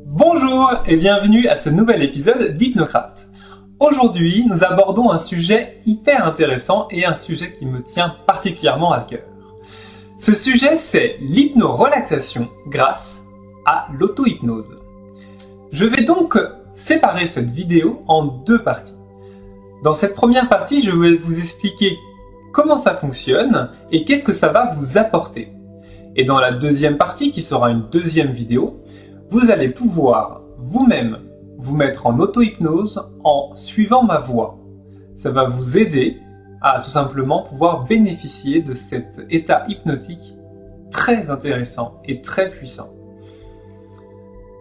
Bonjour et bienvenue à ce nouvel épisode d'Hypnocrate. Aujourd'hui, nous abordons un sujet hyper intéressant et un sujet qui me tient particulièrement à cœur. Ce sujet, c'est l'hypnorelaxation grâce à l'auto-hypnose. Je vais donc séparer cette vidéo en deux parties. Dans cette première partie, je vais vous expliquer comment ça fonctionne et qu'est-ce que ça va vous apporter. Et dans la deuxième partie, qui sera une deuxième vidéo, vous allez pouvoir vous-même vous mettre en auto-hypnose en suivant ma voix. Ça va vous aider à tout simplement pouvoir bénéficier de cet état hypnotique très intéressant et très puissant.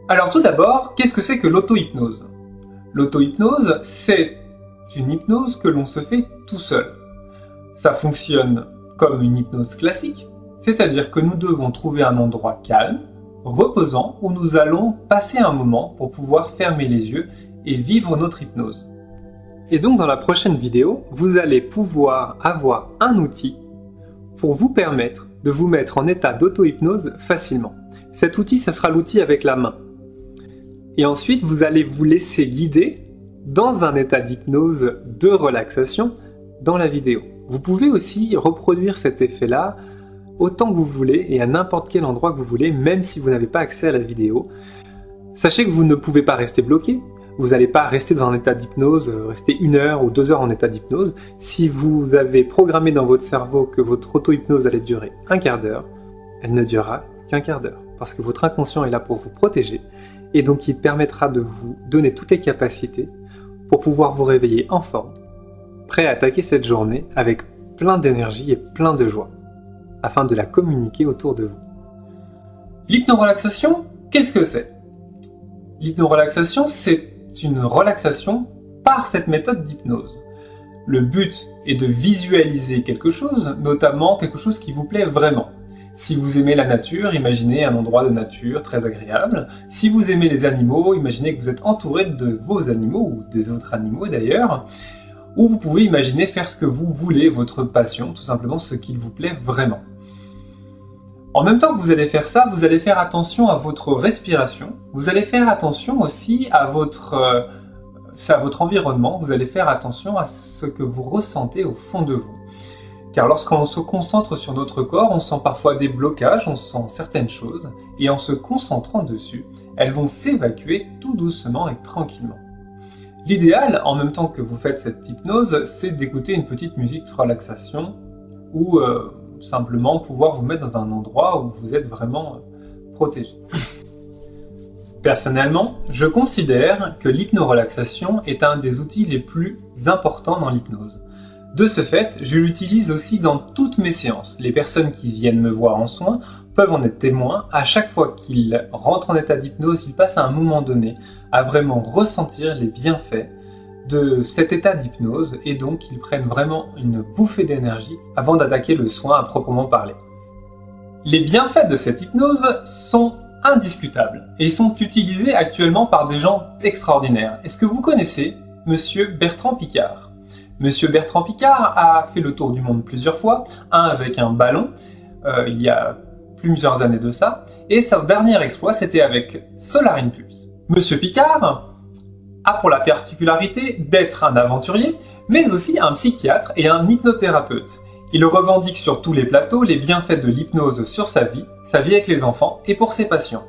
Alors tout d'abord, qu'est-ce que c'est que l'auto-hypnose? L'auto-hypnose, c'est une hypnose que l'on se fait tout seul. Ça fonctionne comme une hypnose classique, c'est-à-dire que nous devons trouver un endroit calme, reposant, où nous allons passer un moment pour pouvoir fermer les yeux et vivre notre hypnose. Et donc dans la prochaine vidéo, vous allez pouvoir avoir un outil pour vous permettre de vous mettre en état d'auto-hypnose facilement. Cet outil, ce sera l'outil avec la main. Et ensuite, vous allez vous laisser guider dans un état d'hypnose de relaxation dans la vidéo. Vous pouvez aussi reproduire cet effet-là autant que vous voulez et à n'importe quel endroit que vous voulez, même si vous n'avez pas accès à la vidéo. Sachez que vous ne pouvez pas rester bloqué, vous n'allez pas rester dans un état d'hypnose, rester 1 heure ou 2 heures en état d'hypnose. Si vous avez programmé dans votre cerveau que votre auto-hypnose allait durer un quart d'heure, elle ne durera qu'un quart d'heure, parce que votre inconscient est là pour vous protéger, et donc il permettra de vous donner toutes les capacités pour pouvoir vous réveiller en forme, prêt à attaquer cette journée avec plein d'énergie et plein de joie, afin de la communiquer autour de vous. L'hypnorelaxation, qu'est-ce que c'est? L'hypnorelaxation, c'est une relaxation par cette méthode d'hypnose. Le but est de visualiser quelque chose, notamment quelque chose qui vous plaît vraiment. Si vous aimez la nature, imaginez un endroit de nature très agréable. Si vous aimez les animaux, imaginez que vous êtes entouré de vos animaux, ou des autres animaux d'ailleurs, ou vous pouvez imaginer faire ce que vous voulez, votre passion, tout simplement ce qui vous plaît vraiment. En même temps que vous allez faire ça, vous allez faire attention à votre respiration, vous allez faire attention aussi à votre environnement, vous allez faire attention à ce que vous ressentez au fond de vous. Car lorsqu'on se concentre sur notre corps, on sent parfois des blocages, on sent certaines choses, et en se concentrant dessus, elles vont s'évacuer tout doucement et tranquillement. L'idéal, en même temps que vous faites cette hypnose, c'est d'écouter une petite musique de relaxation ou simplement pouvoir vous mettre dans un endroit où vous êtes vraiment protégé. Personnellement, je considère que l'hypnorelaxation est un des outils les plus importants dans l'hypnose. De ce fait, je l'utilise aussi dans toutes mes séances. Les personnes qui viennent me voir en soins peuvent en être témoins. À chaque fois qu'ils rentrent en état d'hypnose, ils passent à un moment donné à vraiment ressentir les bienfaits de cet état d'hypnose et donc ils prennent vraiment une bouffée d'énergie avant d'attaquer le soin à proprement parler. Les bienfaits de cette hypnose sont indiscutables et ils sont utilisés actuellement par des gens extraordinaires. Est-ce que vous connaissez Monsieur Bertrand Piccard? Monsieur Bertrand Piccard a fait le tour du monde plusieurs fois, un avec un ballon, il y a plusieurs années de ça, et son dernier exploit c'était avec Solar Impulse. Monsieur Piccard a pour la particularité d'être un aventurier, mais aussi un psychiatre et un hypnothérapeute. Il revendique sur tous les plateaux les bienfaits de l'hypnose sur sa vie avec les enfants et pour ses patients.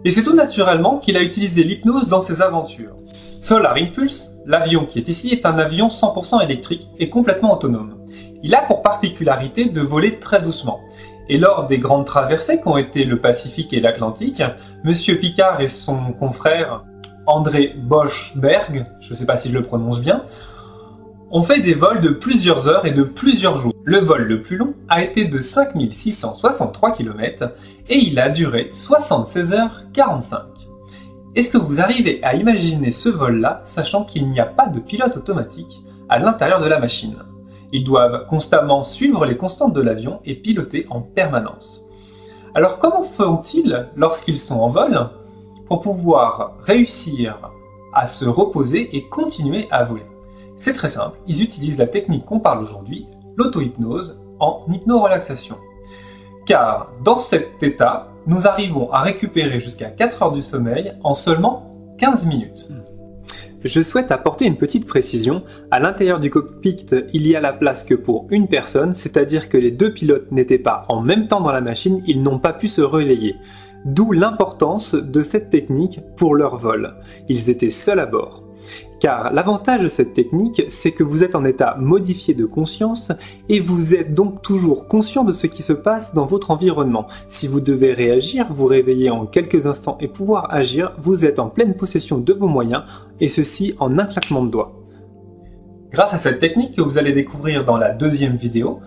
Et c'est tout naturellement qu'il a utilisé l'hypnose dans ses aventures. Solar Impulse, l'avion qui est ici, est un avion 100% électrique et complètement autonome. Il a pour particularité de voler très doucement. Et lors des grandes traversées qu'ont été le Pacifique et l'Atlantique, Monsieur Piccard et son confrère André Boschberg, je ne sais pas si je le prononce bien, ont fait des vols de plusieurs heures et de plusieurs jours. Le vol le plus long a été de 5663 km et il a duré 76h45. Est-ce que vous arrivez à imaginer ce vol-là, sachant qu'il n'y a pas de pilote automatique à l'intérieur de la machine? Ils doivent constamment suivre les constantes de l'avion et piloter en permanence. Alors comment font-ils lorsqu'ils sont en vol pour pouvoir réussir à se reposer et continuer à voler? C'est très simple, ils utilisent la technique qu'on parle aujourd'hui, l'auto-hypnose, en hypnorelaxation. Car dans cet état, nous arrivons à récupérer jusqu'à 4 heures du sommeil en seulement 15 minutes. Je souhaite apporter une petite précision. À l'intérieur du cockpit, il y a la place que pour une personne, c'est-à-dire que les deux pilotes n'étaient pas en même temps dans la machine, ils n'ont pas pu se relayer. D'où l'importance de cette technique pour leur vol. Ils étaient seuls à bord. Car l'avantage de cette technique, c'est que vous êtes en état modifié de conscience et vous êtes donc toujours conscient de ce qui se passe dans votre environnement. Si vous devez réagir, vous réveiller en quelques instants et pouvoir agir, vous êtes en pleine possession de vos moyens et ceci en un claquement de doigts. Grâce à cette technique que vous allez découvrir dans la deuxième vidéo,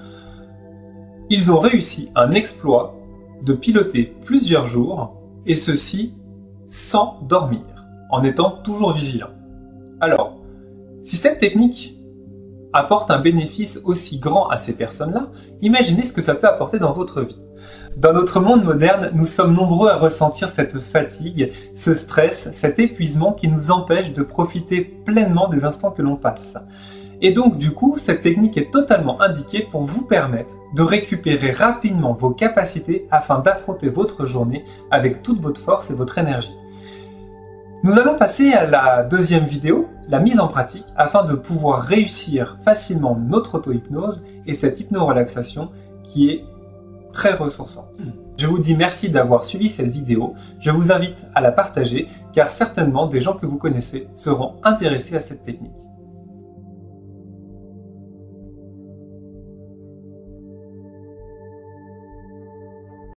ils ont réussi un exploit de piloter plusieurs jours et ceci sans dormir, en étant toujours vigilant. Alors, si cette technique apporte un bénéfice aussi grand à ces personnes-là, imaginez ce que ça peut apporter dans votre vie. Dans notre monde moderne, nous sommes nombreux à ressentir cette fatigue, ce stress, cet épuisement qui nous empêche de profiter pleinement des instants que l'on passe. Et donc, du coup, cette technique est totalement indiquée pour vous permettre de récupérer rapidement vos capacités afin d'affronter votre journée avec toute votre force et votre énergie. Nous allons passer à la deuxième vidéo, la mise en pratique, afin de pouvoir réussir facilement notre auto-hypnose et cette hypno-relaxation qui est très ressourçante. Je vous dis merci d'avoir suivi cette vidéo, je vous invite à la partager car certainement des gens que vous connaissez seront intéressés à cette technique.